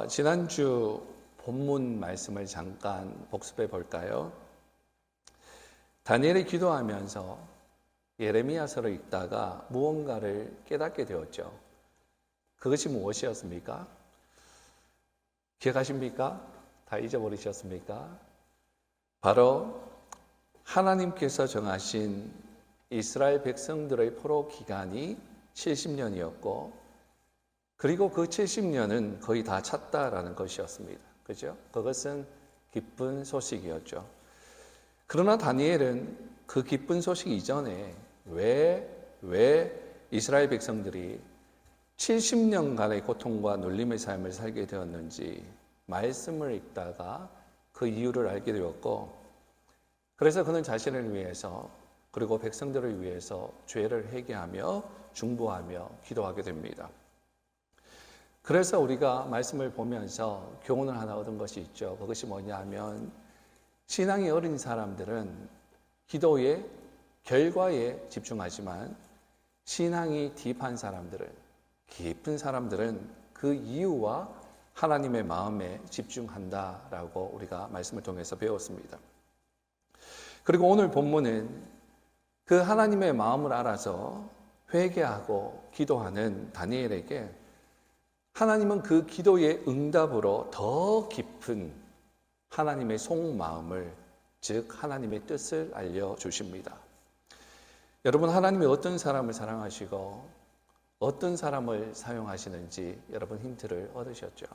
지난주 본문 말씀을 잠깐 복습해 볼까요? 다니엘이 기도하면서 예레미야서를 읽다가 무언가를 깨닫게 되었죠. 그것이 무엇이었습니까? 기억하십니까? 다 잊어버리셨습니까? 바로 하나님께서 정하신 이스라엘 백성들의 포로 기간이 70년이었고 그리고 그 70년은 거의 다 찼다라는 것이었습니다. 그죠? 그것은 기쁜 소식이었죠. 그러나 다니엘은 그 기쁜 소식 이전에 왜 이스라엘 백성들이 70년간의 고통과 눌림의 삶을 살게 되었는지 말씀을 읽다가 그 이유를 알게 되었고, 그래서 그는 자신을 위해서 그리고 백성들을 위해서 죄를 회개하며 중보하며 기도하게 됩니다. 그래서 우리가 말씀을 보면서 교훈을 하나 얻은 것이 있죠. 그것이 뭐냐면 신앙이 어린 사람들은 기도의 결과에 집중하지만 신앙이 딥한 사람들은, 깊은 사람들은 그 이유와 하나님의 마음에 집중한다라고 우리가 말씀을 통해서 배웠습니다. 그리고 오늘 본문은 그 하나님의 마음을 알아서 회개하고 기도하는 다니엘에게 하나님은 그 기도의 응답으로 더 깊은 하나님의 속마음을, 즉 하나님의 뜻을 알려주십니다. 여러분, 하나님이 어떤 사람을 사랑하시고 어떤 사람을 사용하시는지 여러분 힌트를 얻으셨죠?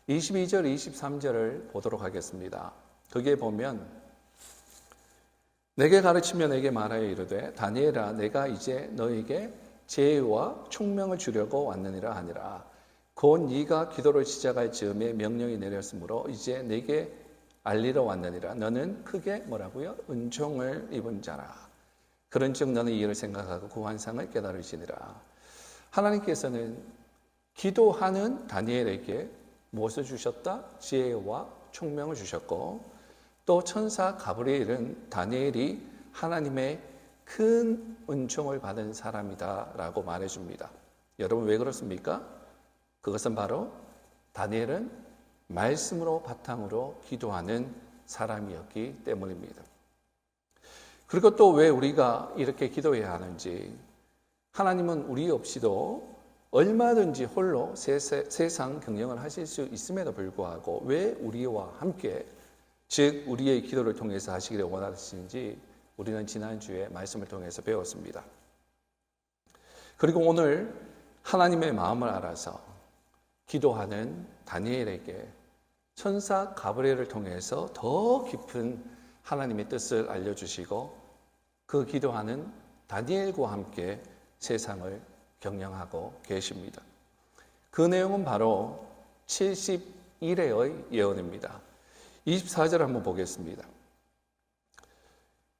22절, 23절을 보도록 하겠습니다. 거기에 보면 내게 가르치며 내게 말하여 이르되 다니엘아, 내가 이제 너에게 지혜와 총명을 주려고 왔느니라 하니라. 곧 네가 기도를 시작할 즈음에 명령이 내렸으므로 이제 내게 알리러 왔느니라. 너는 크게 뭐라고요? 은총을 입은 자라. 그런즉 너는 이 일을 생각하고 그 환상을 깨달으시니라. 하나님께서는 기도하는 다니엘에게 무엇을 주셨다? 지혜와 총명을 주셨고, 또 천사 가브리엘은 다니엘이 하나님의 큰 은총을 받은 사람이다 라고 말해줍니다. 여러분, 왜 그렇습니까? 그것은 바로 다니엘은 말씀으로 바탕으로 기도하는 사람이었기 때문입니다. 그리고 또 왜 우리가 이렇게 기도해야 하는지, 하나님은 우리 없이도 얼마든지 홀로 세상 경영을 하실 수 있음에도 불구하고 왜 우리와 함께, 즉 우리의 기도를 통해서 하시기를 원하시는지 우리는 지난주에 말씀을 통해서 배웠습니다. 그리고 오늘 하나님의 마음을 알아서 기도하는 다니엘에게 천사 가브리엘을 통해서 더 깊은 하나님의 뜻을 알려주시고 그 기도하는 다니엘과 함께 세상을 경영하고 계십니다. 그 내용은 바로 70일의 예언입니다. 24절 한번 보겠습니다.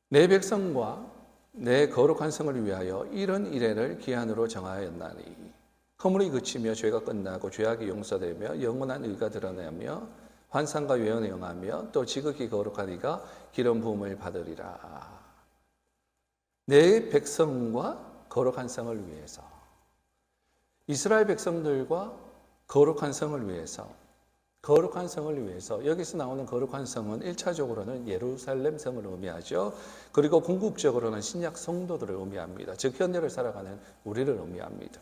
내 백성과 내 거룩한 성을 위하여 이런 이래를 기한으로 정하였나니 허물이 그치며 죄가 끝나고 죄악이 용서되며 영원한 의가 드러나며 환상과 예언에 응하며 또 지극히 거룩한 이가 기름 부음을 받으리라. 내 백성과 거룩한 성을 위해서, 이스라엘 백성들과 거룩한 성을 위해서, 거룩한 성을 위해서, 여기서 나오는 거룩한 성은 1차적으로는 예루살렘 성을 의미하죠. 그리고 궁극적으로는 신약 성도들을 의미합니다. 즉 현대를 살아가는 우리를 의미합니다.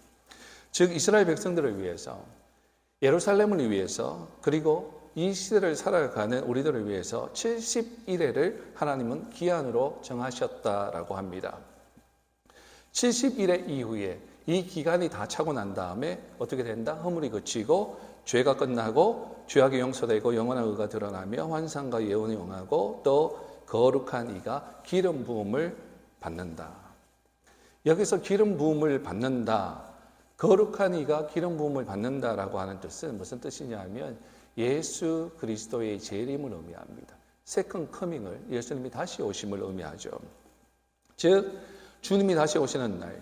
즉 이스라엘 백성들을 위해서, 예루살렘을 위해서, 그리고 이 시대를 살아가는 우리들을 위해서 70일을 하나님은 기한으로 정하셨다라고 합니다. 70일의 이후에 이 기간이 다 차고 난 다음에 어떻게 된다? 허물이 그치고 죄가 끝나고 죄악이 용서되고 영원한 의가 드러나며 환상과 예언이 응하고 또 거룩한 이가 기름 부음을 받는다. 여기서 기름 부음을 받는다, 거룩한 이가 기름 부음을 받는다라고 하는 뜻은 무슨 뜻이냐 하면 예수 그리스도의 재림을 의미합니다. 세컨 커밍을, 예수님이 다시 오심을 의미하죠. 즉 주님이 다시 오시는 날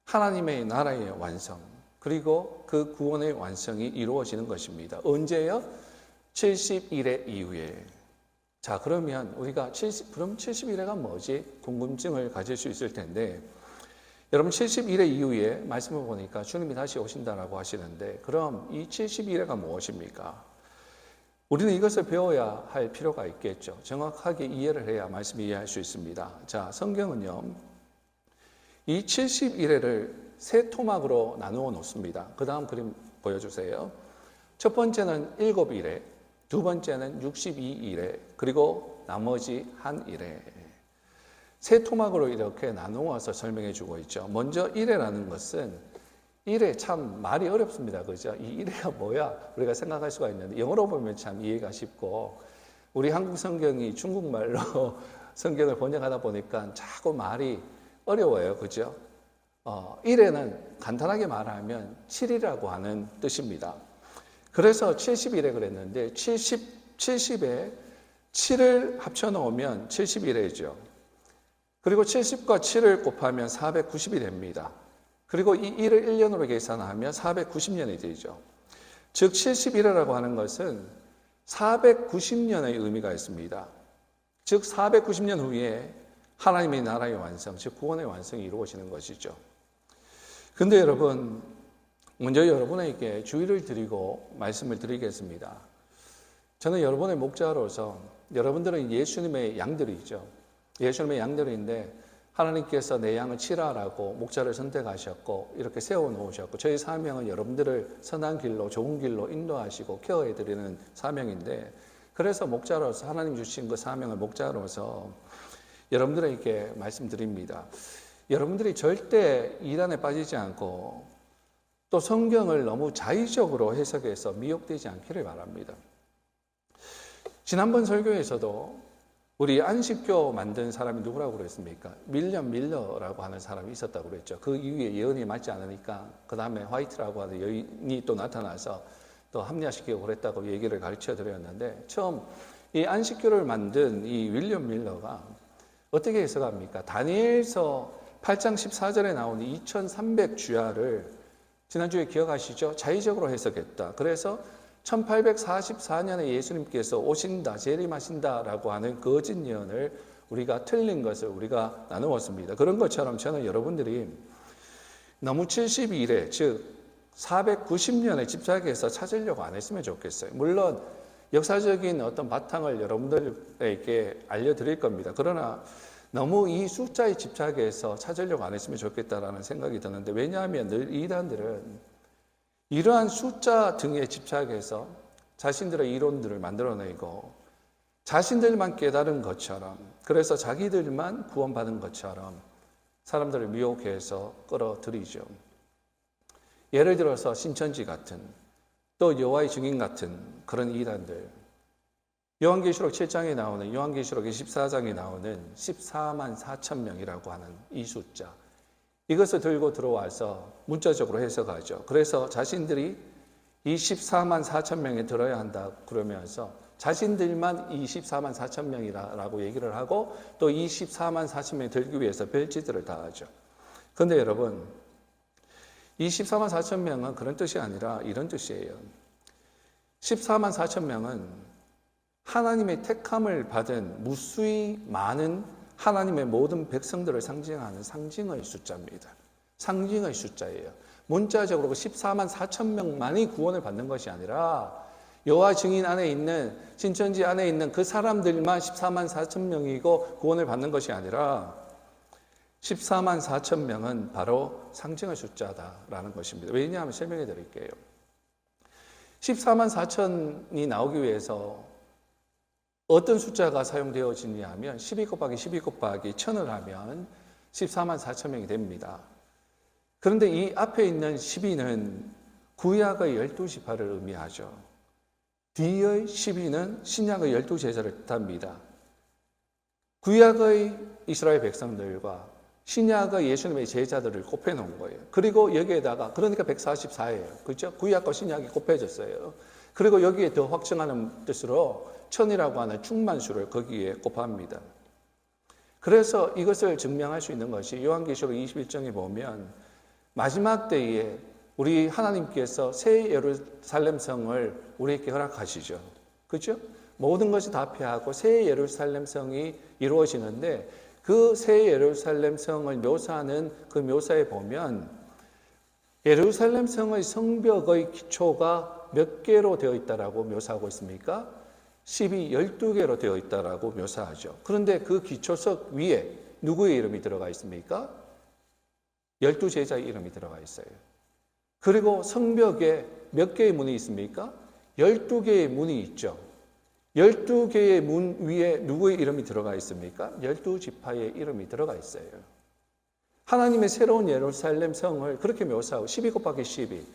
하나님의 나라의 완성, 그리고 그 구원의 완성이 이루어지는 것입니다. 언제요? 70일의 이후에. 자, 그러면 우리가 그럼 70일에가 뭐지? 궁금증을 가질 수 있을 텐데 여러분 70일의 이후에 말씀을 보니까 주님이 다시 오신다라고 하시는데 그럼 이 70일회가 무엇입니까? 우리는 이것을 배워야 할 필요가 있겠죠. 정확하게 이해를 해야 말씀을 이해할 수 있습니다. 자, 성경은요, 이 70일회를 세 토막으로 나누어 놓습니다. 그 다음 그림 보여주세요. 첫 번째는 7일회, 두 번째는 62일회, 그리고 나머지 한 일회. 세 토막으로 이렇게 나누어서 설명해 주고 있죠. 먼저 일회라는 것은 일회 참 말이 어렵습니다. 그죠? 이 일회가 뭐야? 우리가 생각할 수가 있는데 영어로 보면 참 이해가 쉽고 우리 한국 성경이 중국말로 성경을 번역하다 보니까 자꾸 말이 어려워요. 그죠? 일회는 간단하게 말하면 7이라고 하는 뜻입니다. 그래서 70일에 그랬는데 70에 7을 합쳐 놓으면 71회죠. 그리고 70과 7을 곱하면 490이 됩니다. 그리고 이 1을 1년으로 계산하면 490년이 되죠. 즉 71회라고 하는 것은 490년의 의미가 있습니다. 즉 490년 후에 하나님의 나라의 완성, 즉 구원의 완성이 이루어지는 것이죠. 근데 여러분, 먼저 여러분에게 주의를 드리고 말씀을 드리겠습니다. 저는 여러분의 목자로서 여러분들은 예수님의 양들이죠. 예수님의 양들인데 하나님께서 내 양을 치라라고 목자를 선택하셨고 이렇게 세워놓으셨고 저희 사명은 여러분들을 선한 길로 좋은 길로 인도하시고 케어해드리는 사명인데 그래서 목자로서 하나님 주신 그 사명을 목자로서 여러분들에게 말씀드립니다. 여러분들이 절대 이단에 빠지지 않고 또 성경을 너무 자의적으로 해석해서 미혹되지 않기를 바랍니다. 지난번 설교에서도 우리 안식교 만든 사람이 누구라고 그랬습니까? 윌리엄 밀러라고 하는 사람이 있었다고 그랬죠. 그 이후에 예언이 맞지 않으니까 그 다음에 화이트라고 하는 여인이 또 나타나서 또 합리화시키고 그랬다고 얘기를 가르쳐 드렸는데 처음 이 안식교를 만든 이 윌리엄 밀러가 어떻게 해석합니까? 다니엘서 8장 14절에 나오는 2300주야를 지난주에 기억하시죠? 자의적으로 해석했다. 그래서 1844년에 예수님께서 오신다, 재림하신다라고 하는 거짓 예언을 우리가 틀린 것을 우리가 나누었습니다. 그런 것처럼 저는 여러분들이 너무 72일에 즉 490년에 집착해서 찾으려고 안 했으면 좋겠어요. 물론 역사적인 어떤 바탕을 여러분들에게 알려드릴 겁니다. 그러나 너무 이 숫자에 집착해서 찾으려고 안 했으면 좋겠다라는 생각이 드는데 왜냐하면 늘 이단들은 이러한 숫자 등에 집착해서 자신들의 이론들을 만들어내고 자신들만 깨달은 것처럼 그래서 자기들만 구원받은 것처럼 사람들을 미혹해서 끌어들이죠. 예를 들어서 신천지 같은 또 여호와의 증인 같은 그런 이단들 요한계시록 7장에 나오는 요한계시록 24장에 나오는 14만 4천 명이라고 하는 이 숫자 이것을 들고 들어와서 문자적으로 해석하죠. 그래서 자신들이 이 14만 4천 명에 들어야 한다 그러면서 자신들만 이 14만 4천 명이라고 얘기를 하고 또 이 14만 4천 명이 들기 위해서 별짓들을 다 하죠. 그런데 여러분 이 14만 4천 명은 그런 뜻이 아니라 이런 뜻이에요. 14만 4천 명은 하나님의 택함을 받은 무수히 많은 하나님의 모든 백성들을 상징하는 상징의 숫자입니다. 상징의 숫자예요. 문자적으로 14만 4천 명만이 구원을 받는 것이 아니라 여호와 증인 안에 있는 신천지 안에 있는 그 사람들만 14만 4천 명이고 구원을 받는 것이 아니라 14만 4천 명은 바로 상징의 숫자다라는 것입니다. 왜냐하면 설명해 드릴게요. 14만 4천이 나오기 위해서 어떤 숫자가 사용되어지냐 하면 12 곱하기 12 곱하기 1000을 하면 14만 4천 명이 됩니다. 그런데 이 앞에 있는 12는 구약의 12지파를 의미하죠. 뒤의 12는 신약의 12제자를 뜻합니다. 구약의 이스라엘 백성들과 신약의 예수님의 제자들을 곱해놓은 거예요. 그리고 여기에다가 그러니까 144예요. 그렇죠? 구약과 신약이 곱해졌어요. 그리고 여기에 더 확증하는 뜻으로 1000이라고 하는 충만수를 거기에 곱합니다. 그래서 이것을 증명할 수 있는 것이 요한계시록 21장에 보면 마지막 때에 우리 하나님께서 새 예루살렘 성을 우리에게 허락하시죠. 그렇죠? 모든 것이 다 패하고 새 예루살렘 성이 이루어지는데 그 새 예루살렘 성을 묘사하는 그 묘사에 보면 예루살렘 성의 성벽의 기초가 몇 개로 되어 있다라고 묘사하고 있습니까? 12개로 되어 있다라고 묘사하죠. 그런데 그 기초석 위에 누구의 이름이 들어가 있습니까? 12제자의 이름이 들어가 있어요. 그리고 성벽에 몇 개의 문이 있습니까? 12개의 문이 있죠. 12개의 문 위에 누구의 이름이 들어가 있습니까? 12지파의 이름이 들어가 있어요. 하나님의 새로운 예루살렘 성을 그렇게 묘사하고 12 곱하기 12.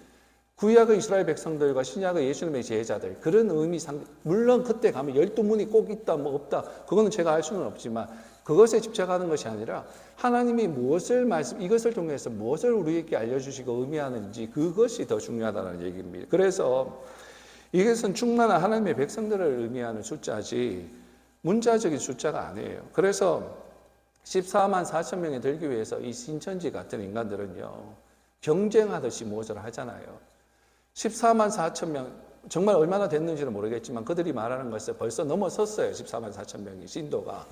구약의 이스라엘 백성들과 신약의 예수님의 제자들, 그런 의미 물론 그때 가면 12문이 꼭 있다 뭐 없다 그거는 제가 알 수는 없지만 그것에 집착하는 것이 아니라 하나님이 무엇을 이것을 통해서 무엇을 우리에게 알려주시고 의미하는지 그것이 더 중요하다는 얘기입니다. 그래서 이것은 충만한 하나님의 백성들을 의미하는 숫자지 문자적인 숫자가 아니에요. 그래서 14만 4천 명에 들기 위해서 이 신천지 같은 인간들은요 경쟁하듯이 무엇을 하잖아요. 14만 4천 명 정말 얼마나 됐는지는 모르겠지만 그들이 말하는 것을 벌써 넘어섰어요. 14만 4천 명이 신도가.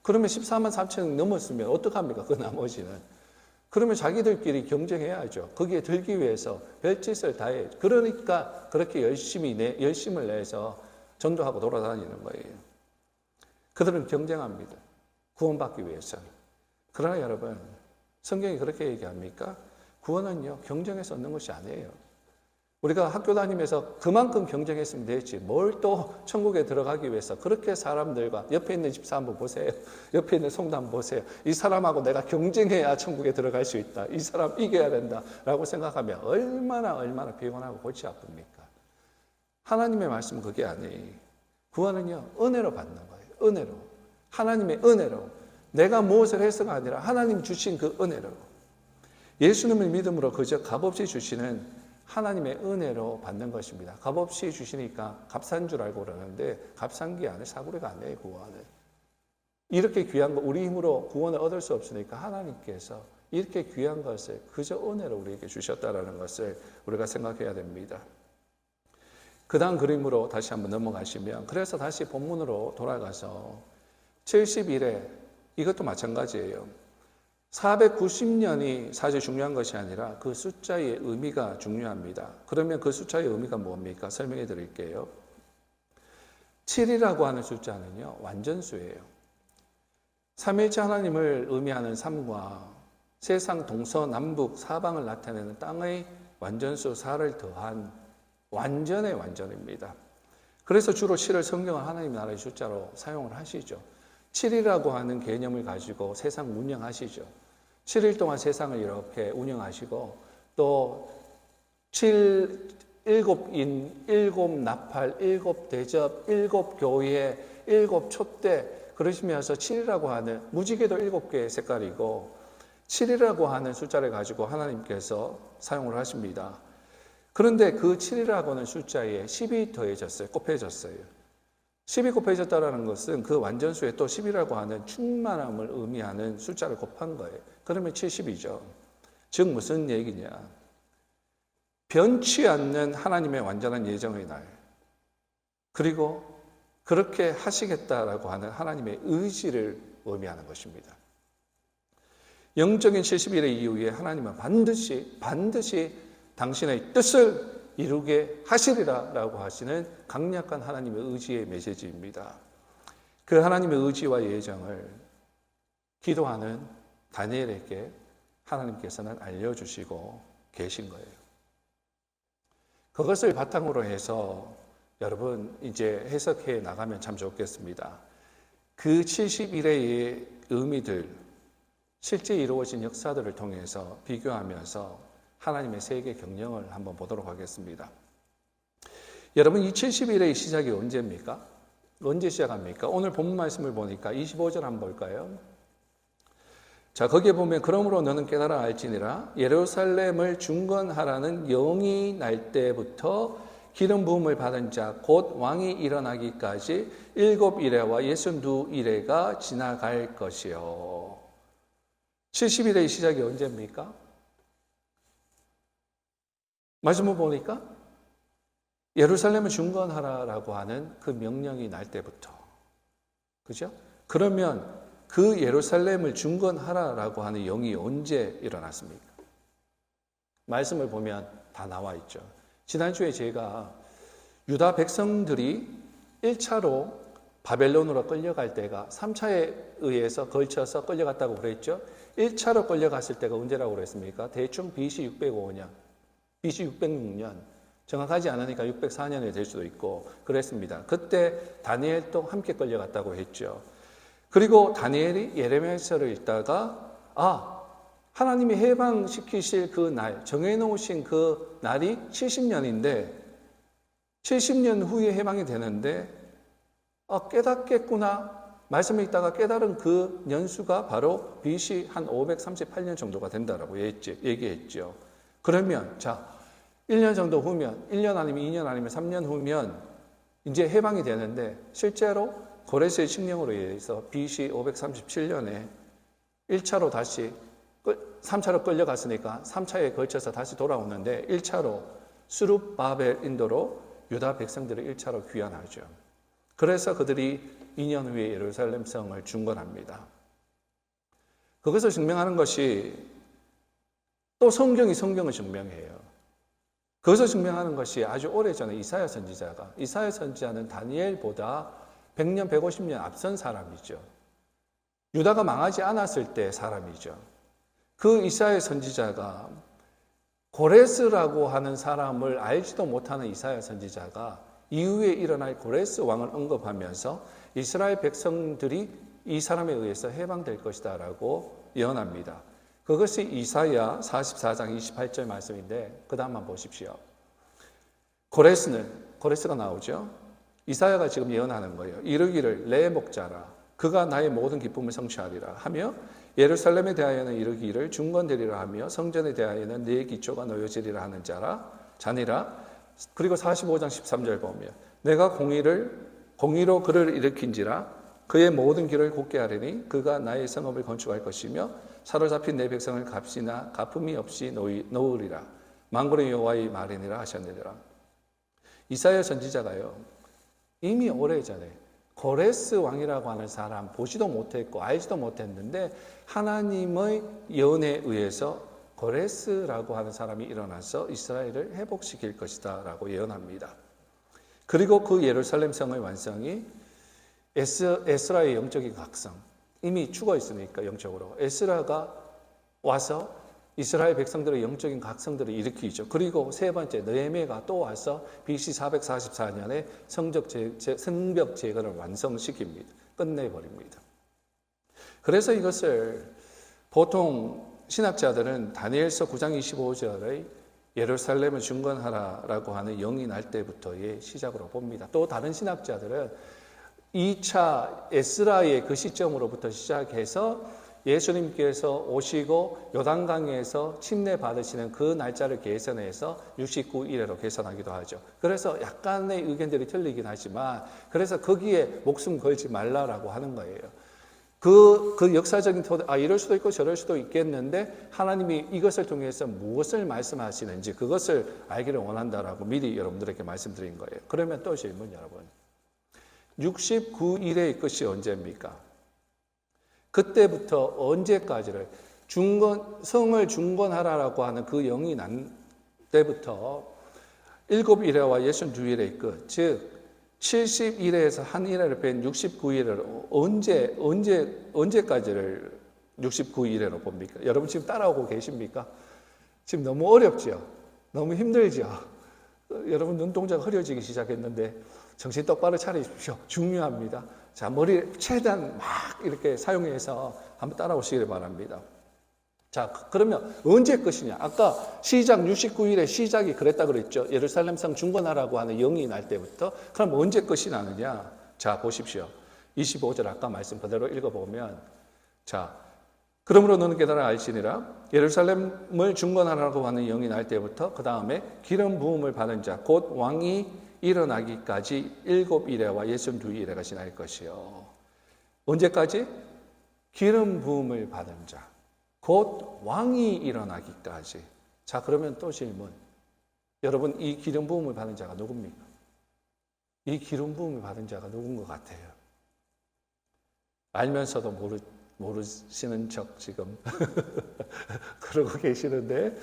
그러면 14만 4천 명 넘었으면 어떡합니까? 그 나머지는. 그러면 자기들끼리 경쟁해야죠. 거기에 들기 위해서 별짓을 다해. 그러니까 그렇게 열심을 내서 전도하고 돌아다니는 거예요. 그들은 경쟁합니다. 구원받기 위해서. 그러나 여러분, 성경이 그렇게 얘기합니까? 구원은요, 경쟁해서 얻는 것이 아니에요. 우리가 학교 다니면서 그만큼 경쟁했으면 되지. 뭘 또 천국에 들어가기 위해서 그렇게 사람들과 옆에 있는 집사 한번 보세요. 옆에 있는 성도 한번 보세요. 이 사람하고 내가 경쟁해야 천국에 들어갈 수 있다. 이 사람 이겨야 된다라고 생각하면 얼마나 피곤하고 골치 아픕니까? 하나님의 말씀은 그게 아니에요. 구원은요, 은혜로 받는 거예요. 은혜로. 하나님의 은혜로. 내가 무엇을 해서가 아니라 하나님 주신 그 은혜로. 예수님을 믿음으로 그저 값없이 주시는 하나님의 은혜로 받는 것입니다. 값없이 주시니까 값싼 줄 알고 그러는데 값싼 게 아니에요. 사구리가 아니에요. 구원은. 이렇게 귀한 거 우리 힘으로 구원을 얻을 수 없으니까 하나님께서 이렇게 귀한 것을 그저 은혜로 우리에게 주셨다라는 것을 우리가 생각해야 됩니다. 그 다음 그림으로 다시 한번 넘어가시면 그래서 다시 본문으로 돌아가서 70일에 이것도 마찬가지예요. 490년이 사실 중요한 것이 아니라 그 숫자의 의미가 중요합니다. 그러면 그 숫자의 의미가 뭡니까? 설명해 드릴게요. 7이라고 하는 숫자는요, 완전수예요. 삼위일체 하나님을 의미하는 3과 세상 동서남북 사방을 나타내는 땅의 완전수 4를 더한 완전의 완전입니다. 그래서 주로 7을 성경은 하나님 나라의 숫자로 사용을 하시죠. 7이라고 하는 개념을 가지고 세상 운영하시죠. 7일 동안 세상을 이렇게 운영하시고 또 7인 7나팔, 7대접, 7교회, 7촛대 그러시면서 7이라고 하는 무지개도 7개의 색깔이고 7이라고 하는 숫자를 가지고 하나님께서 사용을 하십니다. 그런데 그 7이라고 하는 숫자에 10이 더해졌어요. 곱해졌어요. 10이 곱해졌다는 것은 그 완전수에 또 10이라고 하는 충만함을 의미하는 숫자를 곱한 거예요. 그러면 70이죠. 즉 무슨 얘기냐. 변치 않는 하나님의 완전한 예정의 날. 그리고 그렇게 하시겠다라고 하는 하나님의 의지를 의미하는 것입니다. 영적인 70일의 이후에 하나님은 반드시 당신의 뜻을 이루게 하시리라 라고 하시는 강력한 하나님의 의지의 메시지입니다. 그 하나님의 의지와 예정을 기도하는 다니엘에게 하나님께서는 알려주시고 계신 거예요. 그것을 바탕으로 해서 여러분 이제 해석해 나가면 참 좋겠습니다. 그 70일의 의미들, 실제 이루어진 역사들을 통해서 비교하면서 하나님의 세계 경영을 한번 보도록 하겠습니다. 여러분 이 70일의 시작이 언제입니까? 언제 시작합니까? 오늘 본문 말씀을 보니까 25절 한번 볼까요? 자, 거기에 보면 그러므로 너는 깨달아 알지니라 예루살렘을 중건하라는 영이 날 때부터 기름 부음을 받은 자 곧 왕이 일어나기까지 7일에와 62일에가 지나갈 것이요. 70일의 시작이 언제입니까? 말씀을 보니까 예루살렘을 중건하라라고 하는 그 명령이 날 때부터. 그죠? 그러면 그 예루살렘을 중건하라라고 하는 영이 언제 일어났습니까? 말씀을 보면 다 나와 있죠. 지난주에 제가 유다 백성들이 1차로 바벨론으로 끌려갈 때가 3차에 의해서 걸쳐서 끌려갔다고 그랬죠. 1차로 끌려갔을 때가 언제라고 그랬습니까? 대충 BC 605년, BC 606년, 정확하지 않으니까 604년이 될 수도 있고 그랬습니다. 그때 다니엘도 함께 끌려갔다고 했죠. 그리고 다니엘이 예레미야서를 읽다가 하나님이 해방시키실 그 날, 정해놓으신 그 날이 70년인데 70년 후에 해방이 되는데 깨닫겠구나. 말씀을 읽다가 깨달은 그 년수가 바로 BC 한 538년 정도가 된다라고 얘기했죠. 그러면 1년 정도 후면 1년 아니면 2년 아니면 3년 후면 이제 해방이 되는데 실제로 고레스의 칙령으로 의해서 BC 537년에 1차로 다시 3차로 끌려갔으니까 3차에 걸쳐서 다시 돌아오는데 1차로 스룹바벨 인도로 유다 백성들을 1차로 귀환하죠. 그래서 그들이 2년 후에 예루살렘 성을 중건합니다. 그것을 증명하는 것이 또 성경을 증명해요. 그것을 증명하는 것이 아주 오래전에 이사야 선지자는 다니엘보다 100년, 150년 앞선 사람이죠. 유다가 망하지 않았을 때 사람이죠. 그 이사야 선지자가 고레스라고 하는 사람을 알지도 못하는 이사야 선지자가 이후에 일어날 고레스 왕을 언급하면서 이스라엘 백성들이 이 사람에 의해서 해방될 것이다 라고 예언합니다. 그것이 이사야 44장 28절 말씀인데 그 다음만 보십시오. 고레스가 나오죠. 이사야가 지금 예언하는 거예요. 이르기를 내 목자라 그가 나의 모든 기쁨을 성취하리라 하며 예루살렘에 대하여는 이르기를 중건되리라 하며 성전에 대하여는 내 기초가 놓여지리라 하는 자니라. 그리고 45장 13절 보면 내가 공의로 그를 일으킨지라 그의 모든 길을 곧게 하리니 그가 나의 성읍을 건축할 것이며 사로잡힌 내 백성을 값이나 갚음이 없이 놓으리라. 만군의 여호와의 말이니라 하셨느니라. 이사야 선지자가요 이미 오래전에 고레스 왕이라고 하는 사람 보지도 못했고 알지도 못했는데 하나님의 예언에 의해서 고레스라고 하는 사람이 일어나서 이스라엘을 회복시킬 것이다 라고 예언합니다. 그리고 그 예루살렘 성의 완성이 에스라의 영적인 각성, 이미 죽어 있으니까 영적으로 에스라가 와서 이스라엘 백성들의 영적인 각성들을 일으키죠. 그리고 세 번째 느헤미야가 또 와서 BC 444년에 성벽 재건을 완성시킵니다. 끝내버립니다. 그래서 이것을 보통 신학자들은 다니엘서 9장 25절의 예루살렘을 중건하라라고 하는 영이 날 때부터의 시작으로 봅니다. 또 다른 신학자들은 2차 에스라의 그 시점으로부터 시작해서 예수님께서 오시고 요단강에서 침례 받으시는 그 날짜를 계산해서 69일에로 계산하기도 하죠. 그래서 약간의 의견들이 틀리긴 하지만 그래서 거기에 목숨 걸지 말라라고 하는 거예요. 그 역사적인 토대, 이럴 수도 있고 저럴 수도 있겠는데 하나님이 이것을 통해서 무엇을 말씀하시는지 그것을 알기를 원한다라고 미리 여러분들에게 말씀드린 거예요. 그러면 또 질문 여러분. 69일의 끝이 언제입니까? 그때부터 언제까지를 성을 중건하라라고 하는 그 영이 난 때부터 7일에와 62일의 끝, 즉 70일에서 한 일회를 뺀 69일을 언제까지를 69일에로 봅니까? 여러분 지금 따라오고 계십니까? 지금 너무 어렵죠? 너무 힘들죠? 여러분 눈동자가 흐려지기 시작했는데 정신 똑바로 차리십시오. 중요합니다. 자, 머리 최대한 막 이렇게 사용해서 한번 따라오시길 바랍니다. 자, 그러면 언제 끝이냐? 아까 시작 69일의 시작이 그랬다 그랬죠. 예루살렘 성 중건하라고 하는 영이 날 때부터. 그럼 언제 끝이 나느냐? 자, 보십시오. 25절 아까 말씀 그대로 읽어보면 자, 그러므로 너는 깨달아 알지니라 예루살렘을 중건하라고 하는 영이 날 때부터 그 다음에 기름 부음을 받은 자 곧 왕이 일어나기까지 7일에와 62일에가 지날 것이요. 언제까지? 기름 부음을 받은 자 곧 왕이 일어나기까지. 자, 그러면 또 질문. 여러분, 이 기름 부음을 받은 자가 누굽니까? 이 기름 부음을 받은 자가 누군 것 같아요? 알면서도 모르시는 척 지금 그러고 계시는데,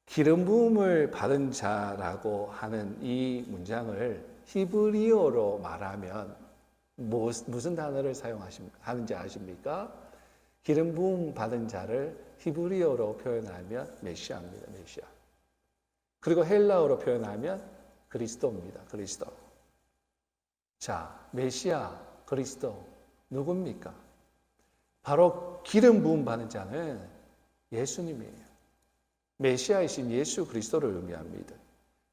기름 부음을 받은 자라고 하는 이 문장을 히브리어로 말하면 무슨 단어를 사용하는지 아십니까? 기름 부음 받은 자를 히브리어로 표현하면 메시아입니다. 메시아. 그리고 헬라어로 표현하면 그리스도입니다. 그리스도. 자, 메시아, 그리스도 누굽니까? 바로 기름 부음 받은 자는 예수님이에요. 메시아이신 예수 그리스도를 의미합니다.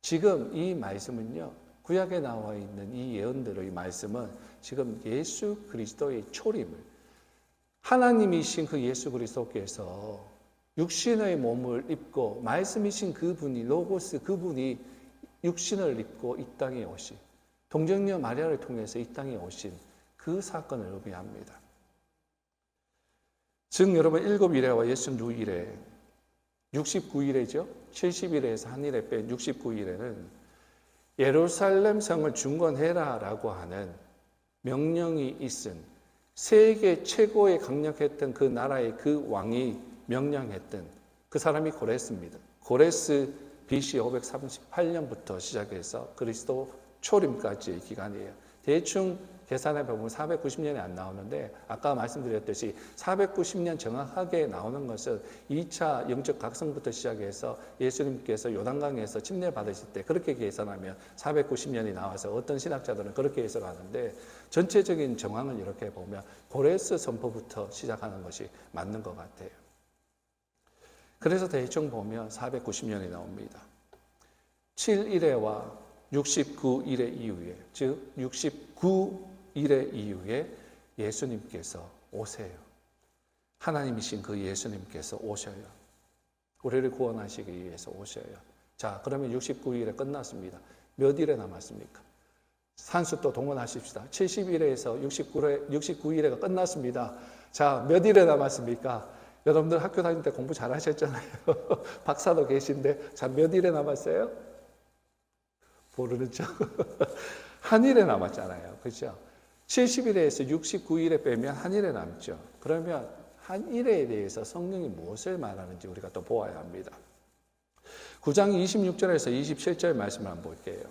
지금 이 말씀은요, 구약에 나와 있는 이 예언들의 말씀은 지금 예수 그리스도의 초림을, 하나님이신 그 예수 그리스도께서 육신의 몸을 입고 말씀이신 그분이, 로고스 그분이 육신을 입고 이 땅에 오신, 동정녀 마리아를 통해서 이 땅에 오신 그 사건을 의미합니다. 즉 여러분, 7일에와 69일에 69일에죠. 70일에서 한 일에 뺀 69일에는 예루살렘 성을 중건해라라고 하는 명령이 있은, 세계 최고의 강력했던 그 나라의 그 왕이 명령했던 그 사람이 고레스입니다. 고레스 BC 538년부터 시작해서 그리스도 초림까지의 기간이에요. 대충 계산해 보면 490년이 안 나오는데, 아까 말씀드렸듯이 490년 정확하게 나오는 것은 2차 영적 각성부터 시작해서 예수님께서 요단강에서 침례 받으실 때 그렇게 계산하면 490년이 나와서 어떤 신학자들은 그렇게 해석하는데, 전체적인 정황을 이렇게 보면 고레스 선포부터 시작하는 것이 맞는 것 같아요. 그래서 대충 보면 490년이 나옵니다. 7일에와 69일의 이후에, 즉 69일의 이후에 예수님께서 오세요. 하나님이신 그 예수님께서 오셔요. 우리를 구원하시기 위해서 오셔요. 자, 그러면 69일에 끝났습니다. 몇 일에 남았습니까? 산수 또 동원하십시다. 70일에서 69일에가 끝났습니다. 자, 몇 일에 남았습니까? 여러분들 학교 다닐 때 공부 잘 하셨잖아요. 박사도 계신데, 자, 몇 일에 남았어요? 모르는 척. 한 일에 남았잖아요. 그렇죠? 70일에서 69일에 빼면 한 일에 남죠. 그러면 한 일에 대해서 성령이 무엇을 말하는지 우리가 또 보아야 합니다. 9장 26절에서 27절 말씀을 한번 볼게요.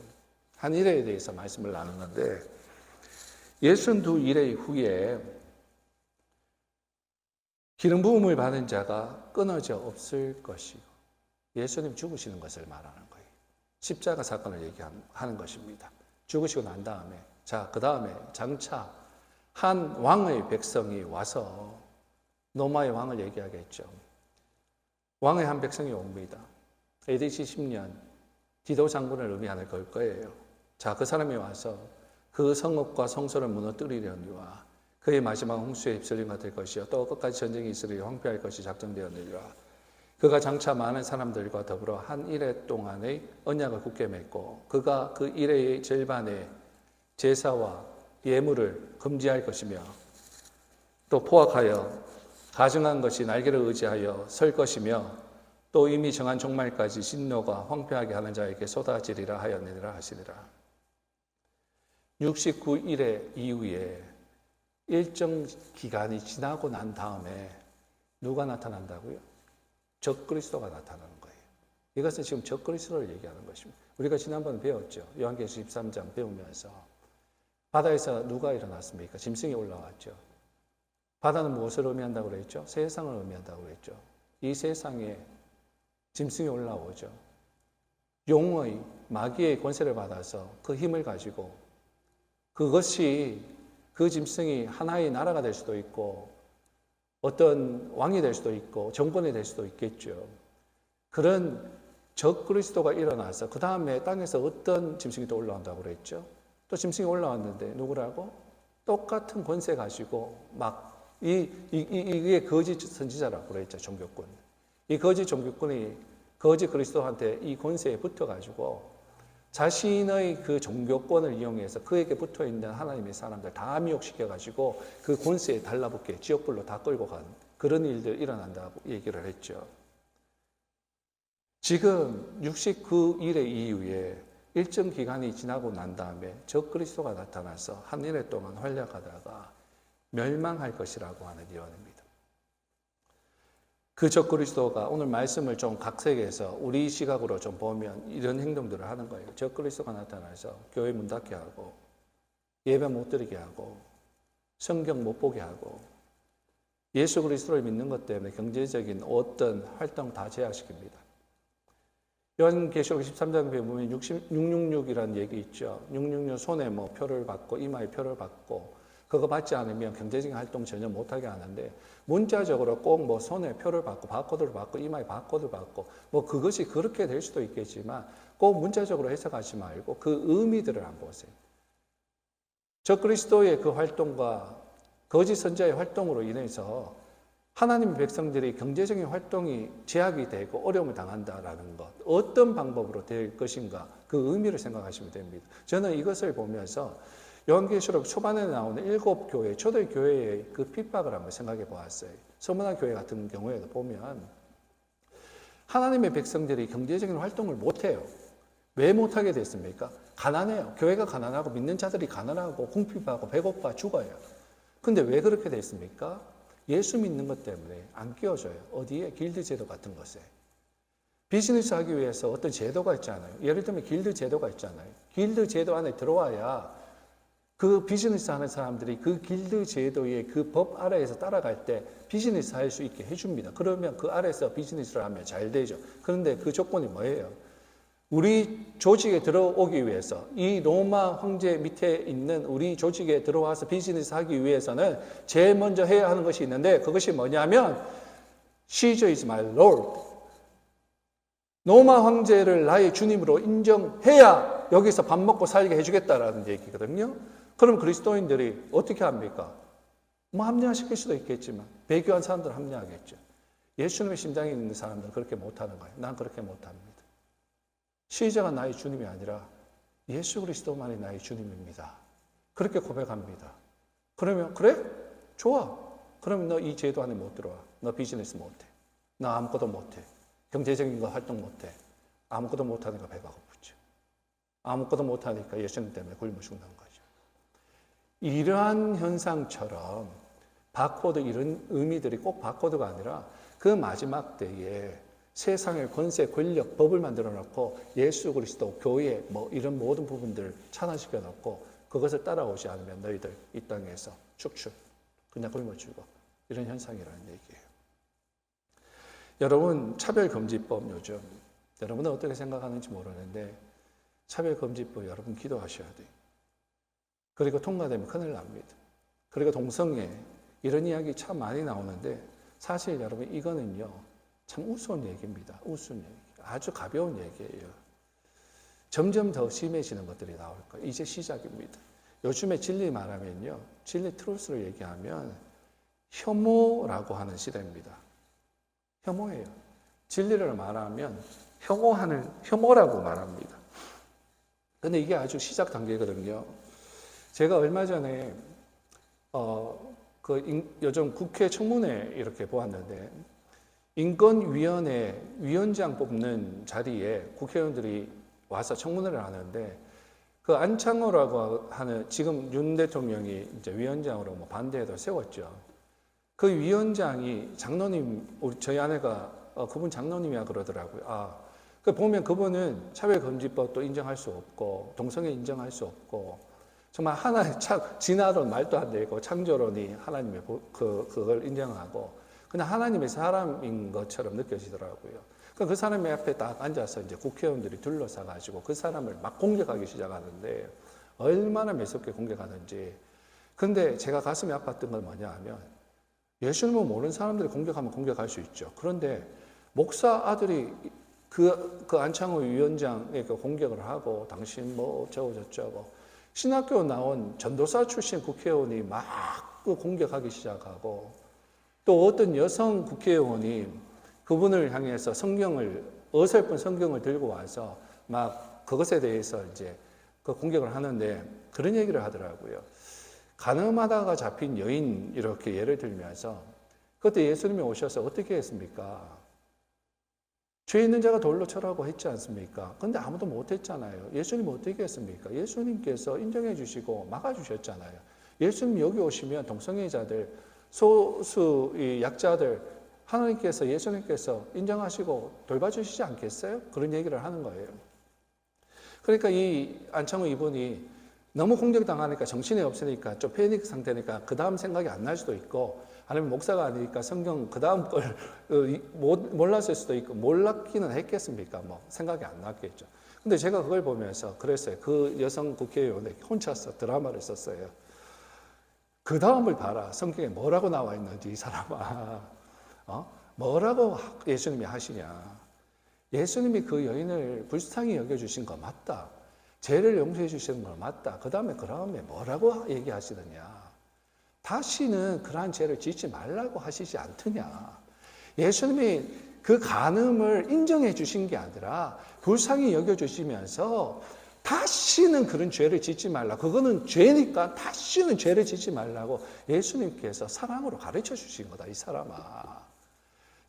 한 일에 대해서 말씀을 나누는데, 62일의 후에 기름 부음을 받은 자가 끊어져 없을 것이고, 예수님 죽으시는 것을 말하는 거예요. 십자가 사건을 얘기하는 것입니다. 죽으시고 난 다음에, 자, 그 다음에 장차 한 왕의 백성이 와서, 로마의 왕을 얘기하겠죠. 왕의 한 백성이 옵니다. AD 10년 디도 장군을 의미하는 걸 거예요. 자, 그 사람이 와서 그 성읍과 성소를 무너뜨리려니와 그의 마지막 홍수에 휩쓸린 될 것이요 또 끝까지 전쟁이 있으리 황폐할 것이 작정되었느니라. 그가 장차 많은 사람들과 더불어 한 일해 동안의 언약을 굳게 맺고, 그가 그 일해의 절반의 제사와 예물을 금지할 것이며, 또 포악하여 가증한 것이 날개를 의지하여 설 것이며, 또 이미 정한 종말까지 진노가 황폐하게 하는 자에게 쏟아지리라 하였느니라 하시니라. 69일의 이후에 일정 기간이 지나고 난 다음에 누가 나타난다고요? 적그리스도가 나타나는 거예요. 이것은 지금 적그리스도를 얘기하는 것입니다. 우리가 지난번에 배웠죠. 요한계시록 13장 배우면서 바다에서 누가 일어났습니까? 짐승이 올라왔죠. 바다는 무엇을 의미한다고 그랬죠? 세상을 의미한다고 그랬죠. 이 세상에 짐승이 올라오죠. 용의, 마귀의 권세를 받아서 그 힘을 가지고, 그것이, 그 짐승이 하나의 나라가 될 수도 있고 어떤 왕이 될 수도 있고 정권이 될 수도 있겠죠. 그런 적그리스도가 일어나서 그 다음에 땅에서 어떤 짐승이 또 올라온다고 그랬죠. 또 짐승이 올라왔는데 누구라고? 똑같은 권세 가지고 막 이게 거짓 선지자라고 그랬죠. 종교권. 이 거짓 종교권이 거짓 그리스도한테 이 권세에 붙어가지고 자신의 그 종교권을 이용해서 그에게 붙어있는 하나님의 사람들 다 미혹시켜가지고 그 권세에 달라붙게 지옥불로 다 끌고 간 그런 일들 일어난다고 얘기를 했죠. 지금 69일의 이후에 일정 기간이 지나고 난 다음에 적그리스도가 나타나서 한 일해 동안 활약하다가 멸망할 것이라고 하는 예언입니다. 그 적그리스도가 오늘 말씀을 좀 각색해서 우리 시각으로 좀 보면 이런 행동들을 하는 거예요. 적그리스도가 나타나서 교회 문 닫게 하고 예배 못 드리게 하고 성경 못 보게 하고 예수 그리스도를 믿는 것 때문에 경제적인 어떤 활동 다 제약시킵니다. 요한계시록 13장에 보면 666이라는 얘기 있죠. 666 손에 뭐 표를 받고 이마에 표를 받고 그거 받지 않으면 경제적인 활동 전혀 못하게 하는데 문자적으로 꼭 뭐 손에 표를 받고 바코드를 받고 이마에 바코드를 받고 뭐 그것이 그렇게 될 수도 있겠지만 꼭 문자적으로 해석하지 말고 그 의미들을 한번 보세요. 적그리스도의 그 활동과 거짓 선자의 활동으로 인해서 하나님의 백성들이 경제적인 활동이 제약이 되고 어려움을 당한다라는 것, 어떤 방법으로 될 것인가 그 의미를 생각하시면 됩니다. 저는 이것을 보면서 요한계시록 초반에 나오는 7교회, 초대교회의 그 핍박을 한번 생각해 보았어요. 서문화 교회 같은 경우에도 보면 하나님의 백성들이 경제적인 활동을 못해요. 왜 못하게 됐습니까? 가난해요. 교회가 가난하고 믿는 자들이 가난하고 궁핍하고 배고파 죽어요. 근데 왜 그렇게 됐습니까? 예수 믿는 것 때문에 안 끼워줘요. 어디에? 길드 제도 같은 것에. 비즈니스 하기 위해서 어떤 제도가 있잖아요. 예를 들면 길드 제도가 있잖아요. 길드 제도 안에 들어와야 그 비즈니스 하는 사람들이 그 길드 제도의 그 법 아래에서 따라갈 때 비즈니스 할 수 있게 해줍니다. 그러면 그 아래에서 비즈니스를 하면 잘 되죠. 그런데 그 조건이 뭐예요? 우리 조직에 들어오기 위해서 이 로마 황제 밑에 있는 우리 조직에 들어와서 비즈니스 하기 위해서는 제일 먼저 해야 하는 것이 있는데 그것이 뭐냐면 Caesar is my Lord. 로마 황제를 나의 주님으로 인정해야 여기서 밥 먹고 살게 해주겠다라는 얘기거든요. 그럼 그리스도인들이 어떻게 합니까? 뭐 합리화시킬 수도 있겠지만 배교한 사람들은 합리화하겠죠. 예수님의 심장에 있는 사람들은 그렇게 못하는 거예요. 난 그렇게 못합니다. 시자가 나의 주님이 아니라 예수 그리스도만이 나의 주님입니다. 그렇게 고백합니다. 그러면 그래? 좋아. 그러면 너 이 제도 안에 못 들어와. 너 비즈니스 못해. 너 아무것도 못해. 경제적인 거 활동 못해. 아무것도 못하니까 배가 고프죠. 아무것도 못하니까 예수님 때문에 굶어 죽는 거죠. 이러한 현상처럼 바코드 이런 의미들이 꼭 바코드가 아니라 그 마지막 때에 세상의 권세, 권력, 법을 만들어 놓고 예수 그리스도, 교회 뭐 이런 모든 부분들을 찬화시켜 놓고 그것을 따라오지 않으면 너희들 이 땅에서 축축 그냥 굶어 죽어. 이런 현상이라는 얘기예요. 여러분 차별금지법 요즘 여러분은 어떻게 생각하는지 모르는데 차별금지법 여러분 기도하셔야 돼요. 그리고 통과되면 큰일 납니다. 그리고 동성애 이런 이야기 참 많이 나오는데 사실 여러분 이거는요 참 우스운 얘기입니다. 우스운 얘기. 아주 가벼운 얘기예요. 점점 더 심해지는 것들이 나올 거예요. 이제 시작입니다. 요즘에 진리 말하면요. 진리 트루스를 얘기하면 혐오라고 하는 시대입니다. 혐오예요. 진리를 말하면 혐오라고 말합니다. 근데 이게 아주 시작 단계거든요. 제가 얼마 전에 요즘 국회 청문회 이렇게 보았는데 인권위원회 위원장 뽑는 자리에 국회의원들이 와서 청문회를 하는데 그 안창호라고 하는 지금 윤 대통령이 이제 위원장으로 뭐 반대해도 세웠죠. 그 위원장이 장로님, 저희 아내가 그분 장로님이야 그러더라고요. 그 보면 그분은 차별금지법도 인정할 수 없고 동성애 인정할 수 없고 정말 하나의 진화론 말도 안 되고 창조론이 하나님의 그걸 인정하고 그냥 하나님의 사람인 것처럼 느껴지더라고요. 그 사람의 앞에 딱 앉아서 이제 국회의원들이 둘러싸가지고 그 사람을 막 공격하기 시작하는데 얼마나 매섭게 공격하는지. 근데 제가 가슴이 아팠던 건 뭐냐 하면 예수님을 모르는 사람들이 공격하면 공격할 수 있죠. 그런데 목사 아들이 그 안창호 위원장에게 공격을 하고 당신 뭐 어쩌고 저쩌고 신학교 나온 전도사 출신 국회의원이 막 그 공격하기 시작하고 또 어떤 여성 국회의원이 그분을 향해서 어설픈 성경을 들고 와서 막 그것에 대해서 이제 그 공격을 하는데 그런 얘기를 하더라고요. 가늠하다가 잡힌 여인 이렇게 예를 들면서 그때 예수님이 오셔서 어떻게 했습니까? 죄 있는 자가 돌로 쳐라고 했지 않습니까? 근데 아무도 못 했잖아요. 예수님은 어떻게 했습니까? 예수님께서 인정해 주시고 막아 주셨잖아요. 예수님 여기 오시면 동성애자들, 소수 이 약자들 하나님께서 예수님께서 인정하시고 돌봐주시지 않겠어요? 그런 얘기를 하는 거예요. 그러니까 이 안창호 이분이 너무 공격당하니까 정신이 없으니까 좀 패닉 상태니까 그 다음 생각이 안 날 수도 있고, 아니면 목사가 아니니까 성경 그 다음 걸 몰랐을 수도 있고, 몰랐기는 했겠습니까? 뭐 생각이 안 났겠죠. 근데 제가 그걸 보면서 그랬어요. 그 여성 국회의원이 혼자서 드라마를 썼어요. 그 다음을 봐라. 성경에 뭐라고 나와 있는지, 이 사람아. 뭐라고 예수님이 하시냐. 예수님이 그 여인을 불쌍히 여겨주신 거 맞다. 죄를 용서해 주시는 거 맞다. 그 다음에 뭐라고 얘기하시느냐. 다시는 그러한 죄를 짓지 말라고 하시지 않더냐. 예수님이 그 간음을 인정해 주신 게 아니라 불쌍히 여겨주시면서 다시는 그런 죄를 짓지 말라. 그거는 죄니까 다시는 죄를 짓지 말라고 예수님께서 사랑으로 가르쳐 주신 거다, 이 사람아.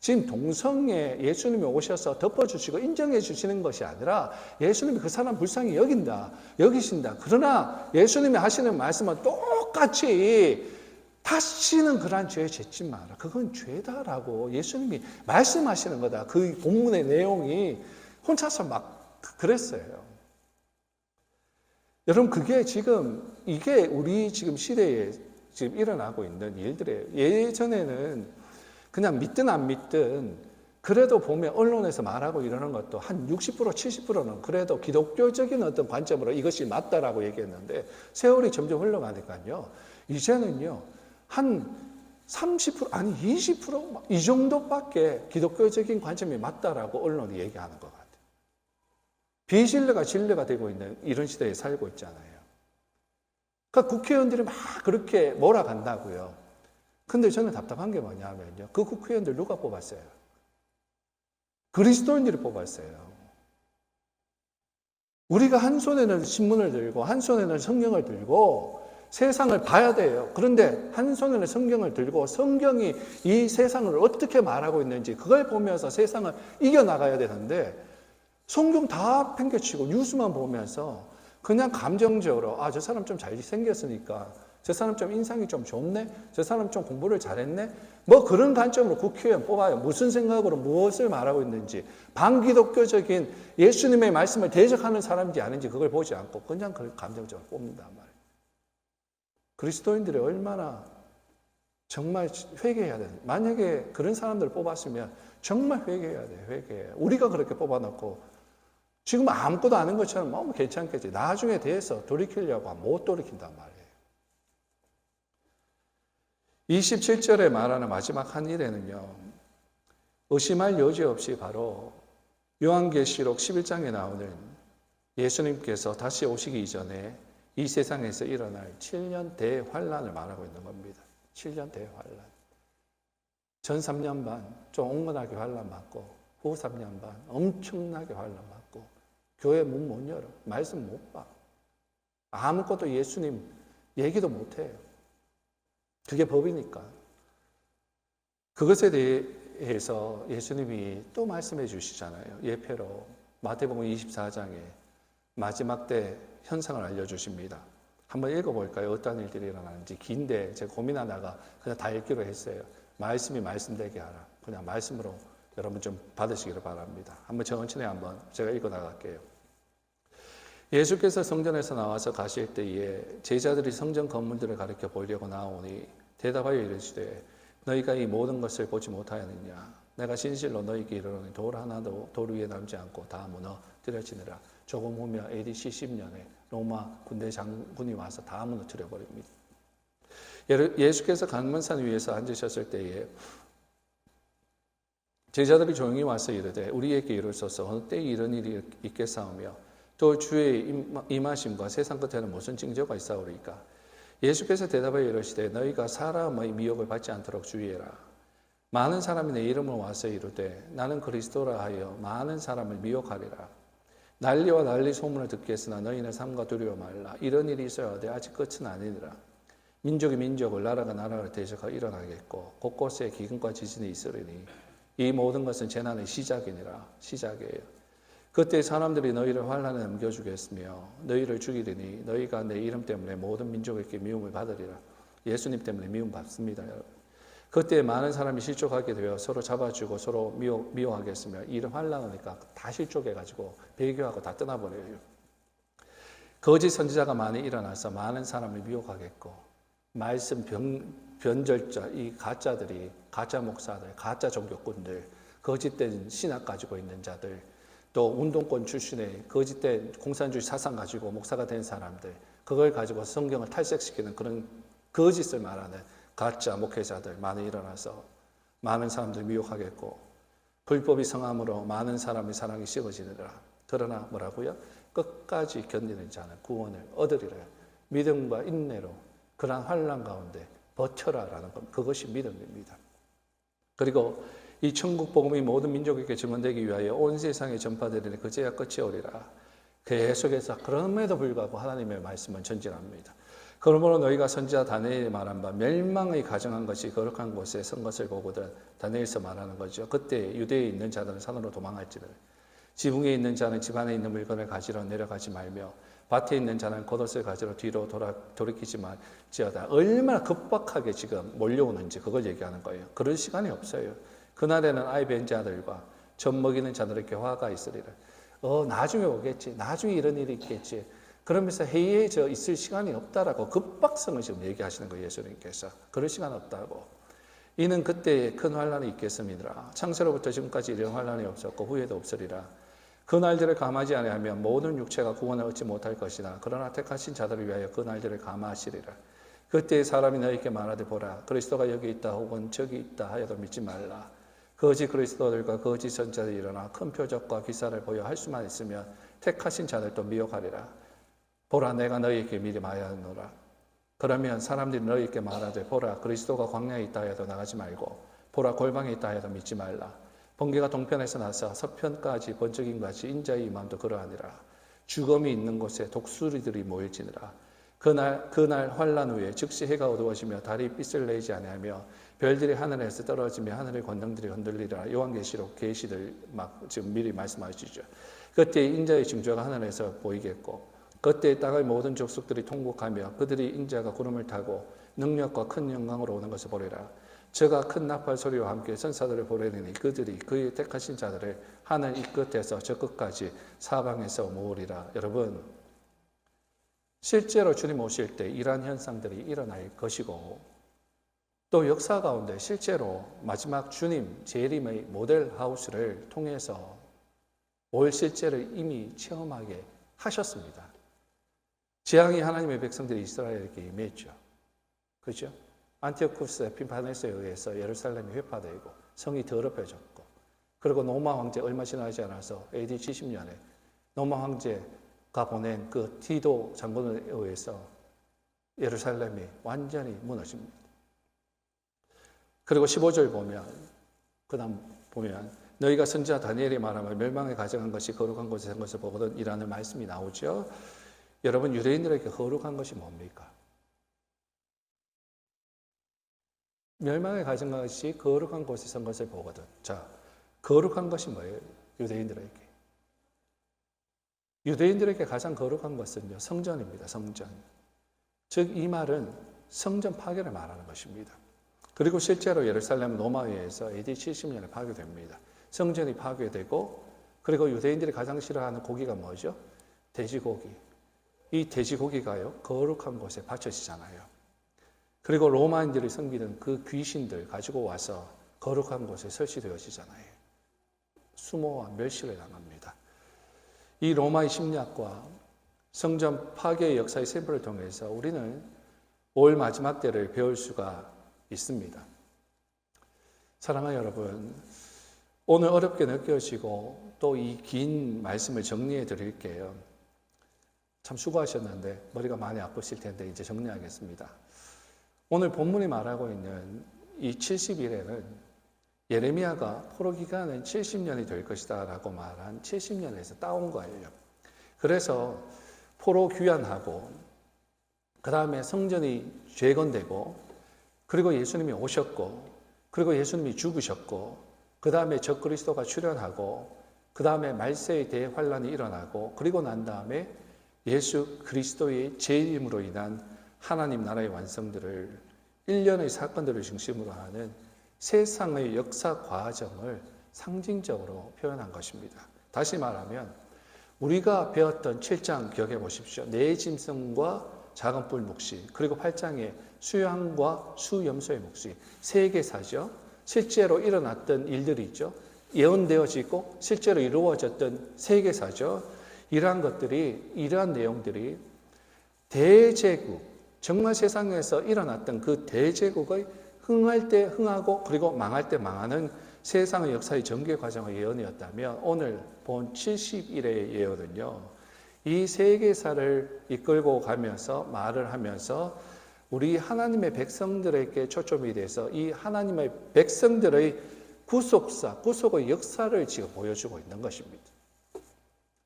지금 동성애 예수님이 오셔서 덮어주시고 인정해 주시는 것이 아니라 예수님이 그 사람 불쌍히 여기신다. 그러나 예수님이 하시는 말씀은 똑같이 다시는 그러한 죄에 짓지 마라. 그건 죄다라고 예수님이 말씀하시는 거다. 그 본문의 내용이 혼자서 막 그랬어요. 여러분, 그게 지금 이게 우리 지금 시대에 지금 일어나고 있는 일들이에요. 예전에는 그냥 믿든 안 믿든 그래도 보면 언론에서 말하고 이러는 것도 한 60%, 70%는 그래도 기독교적인 어떤 관점으로 이것이 맞다라고 얘기했는데, 세월이 점점 흘러가니까요. 이제는요. 한 30%, 아니 20% 이 정도밖에 기독교적인 관점이 맞다라고 언론이 얘기하는 것 같아요. 비신뢰가 진뢰가 되고 있는 이런 시대에 살고 있잖아요. 그러니까 국회의원들이 막 그렇게 몰아간다고요. 근데 저는 답답한 게 뭐냐면요. 그 국회의원들 누가 뽑았어요? 그리스도인들이 뽑았어요. 우리가 한 손에는 신문을 들고 한 손에는 성경을 들고 세상을 봐야 돼요. 그런데 한 손에는 성경을 들고 성경이 이 세상을 어떻게 말하고 있는지 그걸 보면서 세상을 이겨나가야 되는데, 성경 다 팽개치고 뉴스만 보면서 그냥 감정적으로 저 사람 좀 잘생겼으니까, 저 사람 좀 인상이 좀 좋네, 저 사람 좀 공부를 잘했네, 뭐 그런 관점으로 국회의원 뽑아요. 무슨 생각으로 무엇을 말하고 있는지, 반기독교적인 예수님의 말씀을 대적하는 사람인지 아닌지 그걸 보지 않고 그냥 감정적으로 뽑는단 말이에요. 그리스도인들이 얼마나 정말 회개해야 돼. 만약에 그런 사람들을 뽑았으면 정말 회개해야 돼. 회개해. 우리가 그렇게 뽑아놓고 지금 아무것도 아닌 것처럼 너무 괜찮겠지. 나중에 대해서 돌이키려고 하면 못 돌이킨단 말이에요. 27절에 말하는 마지막 한 일에는요, 의심할 여지 없이 바로 요한계시록 11장에 나오는 예수님께서 다시 오시기 이전에 이 세상에서 일어날 7년 대환란을 말하고 있는 겁니다. 7년 대환란. 전 3년 반 좀 옹문하게 환란 맞고, 후 3년 반 엄청나게 환란 맞고, 교회 문 못 열어, 말씀 못 봐, 아무것도 예수님 얘기도 못 해요. 그게 법이니까. 그것에 대해서 예수님이 또 말씀해 주시잖아요. 예표로 마태복음 24장에 마지막 때 현상을 알려주십니다. 한번 읽어볼까요? 어떤 일들이 일어나는지. 긴데 제가 고민하다가 그냥 다 읽기로 했어요. 말씀이 말씀되게 하라. 그냥 말씀으로 여러분 좀 받으시기를 바랍니다. 한번 천천히 한번 제가 읽어 나갈게요. 예수께서 성전에서 나와서 가실 때에 제자들이 성전 건물들을 가리켜 보려고 나오니 대답하여 이르시되 너희가 이 모든 것을 보지 못하였느냐. 내가 진실로 너희에게 이르노니 돌 하나도 돌 위에 남지 않고 다 무너뜨려지느라. 조금 후면 AD 70년에 로마 군대 장군이 와서 다 무너뜨려 버립니다. 예수께서 강문산 위에서 앉으셨을 때에 제자들이 조용히 와서 이르되 우리에게 이르소서 어느 때에 이런 일이 있겠사오며 또 주의 임하심과 세상 끝에는 무슨 징조가 있사오리까. 예수께서 대답하여 이르시되 너희가 사람의 미혹을 받지 않도록 주의해라. 많은 사람이 내 이름으로 와서 이르되 나는 그리스도라 하여 많은 사람을 미혹하리라. 난리와 난리 소문을 듣겠으나 너희는 삼가 두려워 말라. 이런 일이 있어야 돼. 아직 끝은 아니니라. 민족이 민족을, 나라가 나라를 대적하여 일어나겠고 곳곳에 기근과 지진이 있으리니 이 모든 것은 재난의 시작이니라. 시작이에요. 그때 사람들이 너희를 환난에 넘겨주겠으며 너희를 죽이리니 너희가 내 이름 때문에 모든 민족에게 미움을 받으리라. 예수님 때문에 미움 받습니다. 그때 많은 사람이 실족하게 되어 서로 잡아주고 서로 미워하겠으며 이런 환난이니까 다 실족해가지고 배교하고 다 떠나버려요. 거짓 선지자가 많이 일어나서 많은 사람을 미혹하겠고 말씀 변절자 이 가짜들이 가짜 목사들, 가짜 종교꾼들, 거짓된 신학 가지고 있는 자들, 또 운동권 출신의 거짓된 공산주의 사상 가지고 목사가 된 사람들, 그걸 가지고 성경을 탈색시키는 그런 거짓을 말하는 가짜 목회자들 많이 일어나서 많은 사람들 미혹하겠고 불법이 성함으로 많은 사람의 사랑이 식어지느라. 그러나 뭐라고요? 끝까지 견디는 자는 구원을 얻으리라. 믿음과 인내로 그러한 환난 가운데 버텨라라는 것, 그것이 믿음입니다. 그리고 이 천국 복음이 모든 민족에게 증언되기 위하여 온 세상에 전파되리니 그제야 끝이 오리라. 계속해서 그럼에도 불구하고 하나님의 말씀은 전진합니다. 그러므로 너희가 선지자 다니엘이 말한 바 멸망의 가정한 것이 거룩한 곳에 선 것을 보거든. 다니엘서 말하는 거죠. 그때 유대에 있는 자들은 산으로 도망할지를, 지붕에 있는 자는 집 안에 있는 물건을 가지러 내려가지 말며 밭에 있는 자는 겉옷을 가지러 뒤로 돌이키지 말지어다. 얼마나 급박하게 지금 몰려오는지 그걸 얘기하는 거예요. 그럴 시간이 없어요. 그날에는 아이 뵌 자들과 젖 먹이는 자들에게 화가 있으리라. 나중에 오겠지. 나중에 이런 일이 있겠지. 그러면서 해이해져 있을 시간이 없다라고 급박성을 지금 얘기하시는 거예요. 예수님께서. 그럴 시간 없다고. 이는 그때에 큰 환란이 있겠음이니라. 창세로부터 지금까지 이런 환란이 없었고 후에도 없으리라. 그 날들을 감하지 아니하면 모든 육체가 구원을 얻지 못할 것이나 그러나 택하신 자들을 위하여 그 날들을 감하시리라. 그때 사람이 너희에게 말하되 보라 그리스도가 여기 있다 혹은 저기 있다 하여도 믿지 말라. 거짓 그리스도들과 거짓 선지자들이 일어나 큰 표적과 기사를 보여 할 수만 있으면 택하신 자들도 미혹하리라. 보라 내가 너희에게 미리 말하노라. 그러면 사람들이 너희에게 말하되 보라 그리스도가 광야에 있다 하여도 나가지 말고 보라 골방에 있다 하여도 믿지 말라. 번개가 동편에서 나서 서편까지 번쩍인 같이 인자의 임함도 그러하니라. 죽음이 있는 곳에 독수리들이 모일지니라. 그날 환란 후에 즉시 해가 어두워지며 달이 빛을 내지 아니하며 별들이 하늘에서 떨어지며 하늘의 권능들이 흔들리라. 요한계시록 계시들 막 지금 미리 말씀하시죠. 그때 인자의 징조가 하늘에서 보이겠고 그때 땅의 모든 족속들이 통곡하며 그들이 인자가 구름을 타고 능력과 큰 영광으로 오는 것을 보리라. 저가 큰 나팔 소리와 함께 선사들을 보내리니 그들이 그의 택하신 자들을 하늘 이 끝에서 저 끝까지 사방에서 모으리라. 여러분 실제로 주님 오실 때 이러한 현상들이 일어날 것이고 또 역사 가운데 실제로 마지막 주님 재림의 모델하우스를 통해서 올 실제를 이미 체험하게 하셨습니다. 재앙이 하나님의 백성들이 이스라엘에게 임했죠. 그렇죠? 안티오쿠스 에피파네스에 의해서 예루살렘이 회파되고 성이 더럽혀졌고 그리고 로마 황제 얼마 지나지 않아서 AD 70년에 로마 황제가 보낸 그 티도 장군에 의해서 예루살렘이 완전히 무너집니다. 그리고 15절 보면 그다음 보면 너희가 선지자 다니엘이 말하면 멸망에 가정한 것이 거룩한 곳에 선 것을 보거든 이라는 말씀이 나오죠. 여러분 유대인들에게 거룩한 것이 뭡니까? 멸망에 가정한 것이 거룩한 곳에 선 것을 보거든. 자, 거룩한 것이 뭐예요? 유대인들에게 가장 거룩한 것은요 성전입니다. 성전. 즉 이 말은 성전 파괴를 말하는 것입니다. 그리고 실제로 예루살렘 로마에 의해서 AD 70년에 파괴됩니다. 성전이 파괴되고 그리고 유대인들이 가장 싫어하는 고기가 뭐죠? 돼지고기. 이 돼지고기가요 거룩한 곳에 바쳐지잖아요. 그리고 로마인들이 섬기는 그 귀신들 가지고 와서 거룩한 곳에 설치되어지잖아요. 수모와 멸시를 당합니다. 이 로마의 심리학과 성전 파괴의 역사의 샘플을 통해서 우리는 올 마지막 때를 배울 수가 있습니다. 사랑하는 여러분, 오늘 어렵게 느껴지고 또 이 긴 말씀을 정리해 드릴게요. 참 수고하셨는데 머리가 많이 아프실 텐데 이제 정리하겠습니다. 오늘 본문이 말하고 있는 이 70일에는 예레미야가 포로 기간은 70년이 될 것이다 라고 말한 70년에서 따온 거예요. 그래서 포로 귀환하고 그 다음에 성전이 재건되고 그리고 예수님이 오셨고 그리고 예수님이 죽으셨고 그 다음에 적그리스도가 출현하고 그 다음에 말세의 대환란이 일어나고 그리고 난 다음에 예수 그리스도의 재림으로 인한 하나님 나라의 완성들을 일련의 사건들을 중심으로 하는 세상의 역사 과정을 상징적으로 표현한 것입니다. 다시 말하면 우리가 배웠던 7장 기억해 보십시오. 네 짐승과 작은 뿔 묵시, 그리고 8장의 수양과 수염소의 묵시, 세계사죠. 실제로 일어났던 일들이죠. 예언되어지고 실제로 이루어졌던 세계사죠. 이러한 내용들이 대제국, 정말 세상에서 일어났던 그 대제국의 흥할 때 흥하고 그리고 망할 때 망하는 세상의 역사의 전개 과정의 예언이었다면 오늘 본 70일의 예언은요, 이 세계사를 이끌고 가면서 말을 하면서 우리 하나님의 백성들에게 초점이 돼서 이 하나님의 백성들의 구속의 역사를 지금 보여주고 있는 것입니다.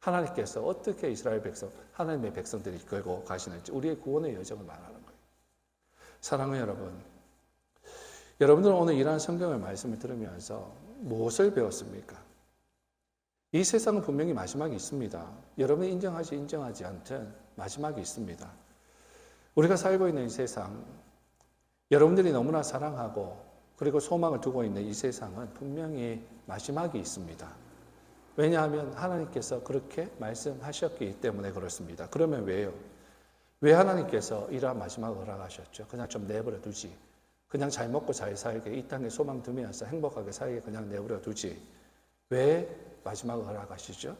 하나님께서 어떻게 이스라엘 백성, 하나님의 백성들을 이끌고 가시는지 우리의 구원의 여정을 말하는 거예요. 사랑하는 여러분, 여러분들은 오늘 이러한 성경의 말씀을 들으면서 무엇을 배웠습니까? 이 세상은 분명히 마지막이 있습니다. 여러분이 인정하지 않든 마지막이 있습니다. 우리가 살고 있는 이 세상, 여러분들이 너무나 사랑하고 그리고 소망을 두고 있는 이 세상은 분명히 마지막이 있습니다. 왜냐하면 하나님께서 그렇게 말씀하셨기 때문에 그렇습니다. 그러면 왜요? 왜 하나님께서 이러한 마지막을 허락하셨죠? 그냥 좀 내버려 두지. 그냥 잘 먹고 잘 살게, 이 땅에 소망 두면서 행복하게 살게 그냥 내버려 두지. 왜 마지막을 허락하시죠?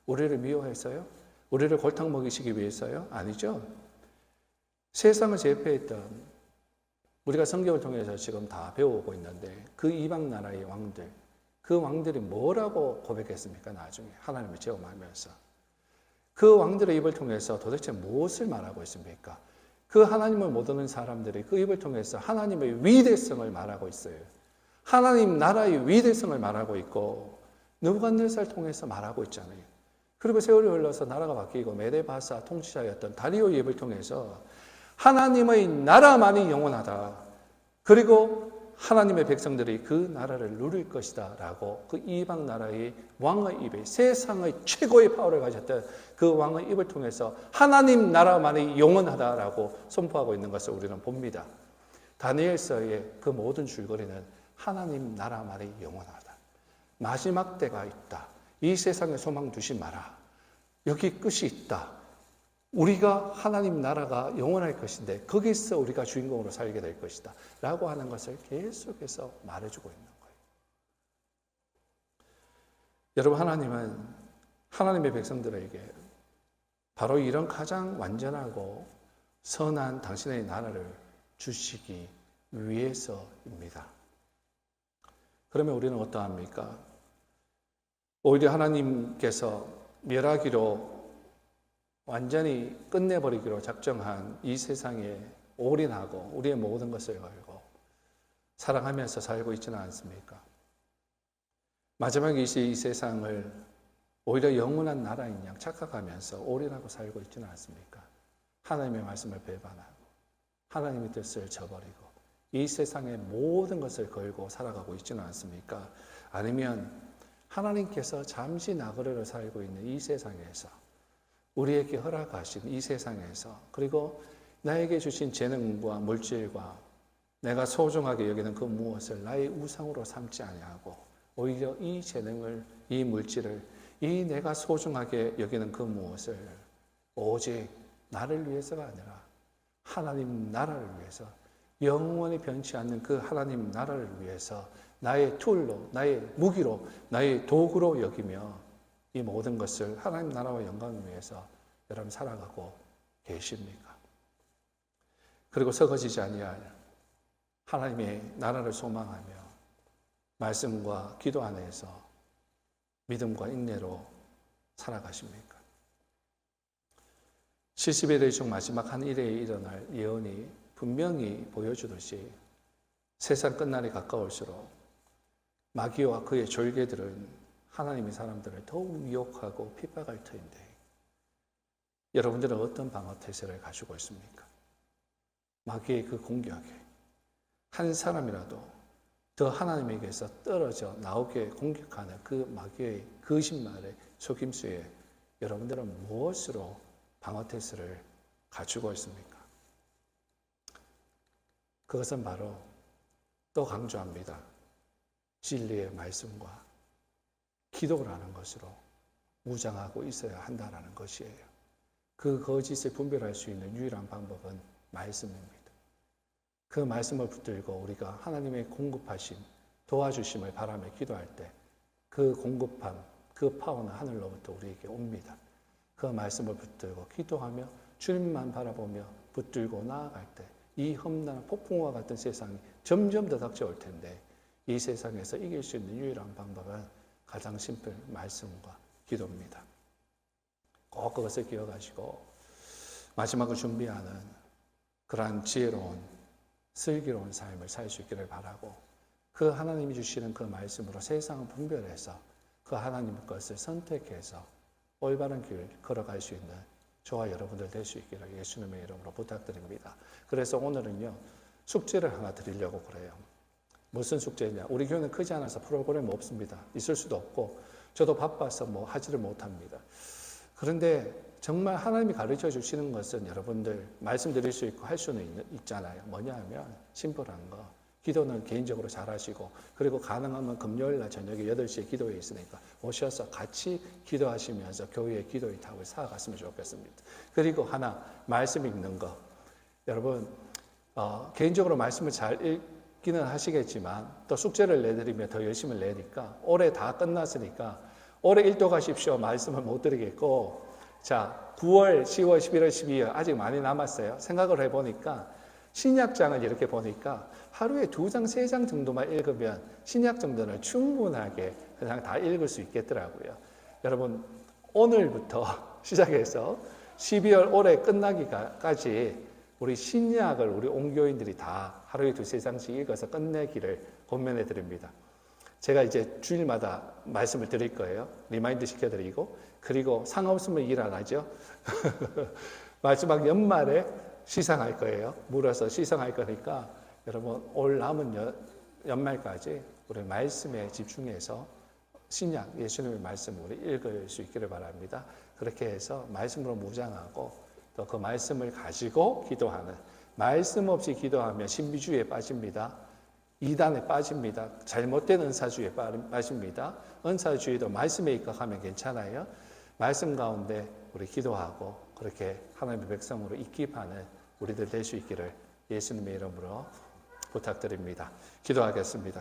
우리를 미워해서요? 우리를 골탕 먹이시기 위해서요? 아니죠. 세상을 제패했던, 우리가 성경을 통해서 지금 다 배워오고 있는데 그 이방 나라의 왕들, 그 왕들이 뭐라고 고백했습니까? 나중에 하나님을 제어하면서 그 왕들의 입을 통해서 도대체 무엇을 말하고 있습니까? 그 하나님을 모르는 사람들이 그 입을 통해서 하나님의 위대성을 말하고 있어요. 하나님 나라의 위대성을 말하고 있고 느부갓네살을 통해서 말하고 있잖아요. 그리고 세월이 흘러서 나라가 바뀌고 메데바사 통치자였던 다리오의 입을 통해서 하나님의 나라만이 영원하다. 그리고 하나님의 백성들이 그 나라를 누릴 것이다 라고 그 이방 나라의 왕의 입에, 세상의 최고의 파워를 가졌던 그 왕의 입을 통해서 하나님 나라만이 영원하다라고 선포하고 있는 것을 우리는 봅니다. 다니엘서의 그 모든 줄거리는 하나님 나라만이 영원하다. 마지막 때가 있다. 이 세상에 소망 두지 마라. 여기 끝이 있다. 우리가 하나님 나라가 영원할 것인데 거기서 우리가 주인공으로 살게 될 것이다 라고 하는 것을 계속해서 말해주고 있는 거예요. 여러분, 하나님은 하나님의 백성들에게 바로 이런 가장 완전하고 선한 당신의 나라를 주시기 위해서입니다. 그러면 우리는 어떠합니까? 오히려 하나님께서 멸하기로 완전히 끝내버리기로 작정한 이 세상에 올인하고 우리의 모든 것을 걸고 사랑하면서 살고 있지는 않습니까? 마지막에 이 세상을 오히려 영원한 나라인 양 착각하면서 올인하고 살고 있지는 않습니까? 하나님의 말씀을 배반하고 하나님의 뜻을 저버리고 이 세상의 모든 것을 걸고 살아가고 있지는 않습니까? 아니면 하나님께서 잠시 나그네로 살고 있는 이 세상에서 우리에게 허락하신 이 세상에서 그리고 나에게 주신 재능과 물질과 내가 소중하게 여기는 그 무엇을 나의 우상으로 삼지 아니하고 오히려 이 재능을, 이 물질을, 이 내가 소중하게 여기는 그 무엇을 오직 나를 위해서가 아니라 하나님 나라를 위해서 영원히 변치 않는 그 하나님 나라를 위해서 나의 툴로, 나의 무기로, 나의 도구로 여기며 이 모든 것을 하나님 나라와 영광을 위해서 여러분 살아가고 계십니까? 그리고 썩어지지 아니할 하나님의 나라를 소망하며 말씀과 기도 안에서 믿음과 인내로 살아가십니까? 70일의 중 마지막 한 일에 일어날 예언이 분명히 보여주듯이 세상 끝날이 가까울수록 마귀와 그의 졸개들은 하나님의 사람들을 더욱 미혹하고 핍박할 터인데 여러분들은 어떤 방어 태세를 가지고 있습니까? 마귀의 그 공격에 한 사람이라도 더 하나님에게서 떨어져 나오게 공격하는 그 마귀의 거짓말의 속임수에 여러분들은 무엇으로 방어태세를 갖추고 있습니까? 그것은 바로 또 강조합니다. 진리의 말씀과 기도를 하는 것으로 무장하고 있어야 한다는 것이에요. 그 거짓을 분별할 수 있는 유일한 방법은 말씀입니다. 그 말씀을 붙들고 우리가 하나님의 공급하심, 도와주심을 바라며 기도할 때 그 공급함, 그 파워는 하늘로부터 우리에게 옵니다. 그 말씀을 붙들고 기도하며 주님만 바라보며 붙들고 나아갈 때 이 험난한 폭풍과 같은 세상이 점점 더 닥쳐올 텐데 이 세상에서 이길 수 있는 유일한 방법은 가장 심플 말씀과 기도입니다. 꼭 그것을 기억하시고 마지막을 준비하는 그러한 지혜로운 슬기로운 삶을 살 수 있기를 바라고 그 하나님이 주시는 그 말씀으로 세상을 분별해서 그 하나님 것을 선택해서 올바른 길 걸어갈 수 있는 저와 여러분들 될 수 있기를 예수님의 이름으로 부탁드립니다. 그래서 오늘은요 숙제를 하나 드리려고 그래요. 무슨 숙제냐? 우리 교회는 크지 않아서 프로그램 없습니다. 있을 수도 없고 저도 바빠서 뭐 하지를 못합니다. 그런데 정말 하나님이 가르쳐 주시는 것은 여러분들 말씀드릴 수 있고 할 수는 있잖아요. 뭐냐 하면 심플한 거. 기도는 개인적으로 잘 하시고 그리고 가능하면 금요일날 저녁에 8시에 기도회 있으니까 오셔서 같이 기도하시면서 교회의 기도의 탑을 쌓아갔으면 좋겠습니다. 그리고 하나 말씀 읽는 거. 여러분 개인적으로 말씀을 잘 읽기는 하시겠지만 또 숙제를 내드리면 더 열심히 내니까 올해 다 끝났으니까 올해 1도 가십시오. 말씀을 못 드리겠고 자 9월, 10월, 11월, 12월 아직 많이 남았어요. 생각을 해보니까 신약장을 이렇게 보니까 하루에 2장, 3장 정도만 읽으면 신약 정도는 충분하게 그냥 다 읽을 수 있겠더라고요. 여러분 오늘부터 시작해서 12월 올해 끝나기까지 우리 신약을 우리 온교인들이 다 하루에 2-3장씩 읽어서 끝내기를 권면해 드립니다. 제가 이제 주일마다 말씀을 드릴 거예요. 리마인드 시켜드리고 그리고 상없으면 일 안 하죠. 마지막 연말에 시상할 거예요. 물어서 시상할 거니까 여러분 올 남은 연말까지 우리 말씀에 집중해서 신약 예수님의 말씀을 우리 읽을 수 있기를 바랍니다. 그렇게 해서 말씀으로 무장하고 또 그 말씀을 가지고 기도하는 말씀 없이 기도하면 신비주의에 빠집니다. 이단에 빠집니다. 잘못된 은사주의에 빠집니다. 은사주의도 말씀에 입각하면 괜찮아요. 말씀 가운데 우리 기도하고 그렇게 하나님의 백성으로 입기하는 우리들 될 수 있기를 예수님의 이름으로 부탁드립니다. 기도하겠습니다.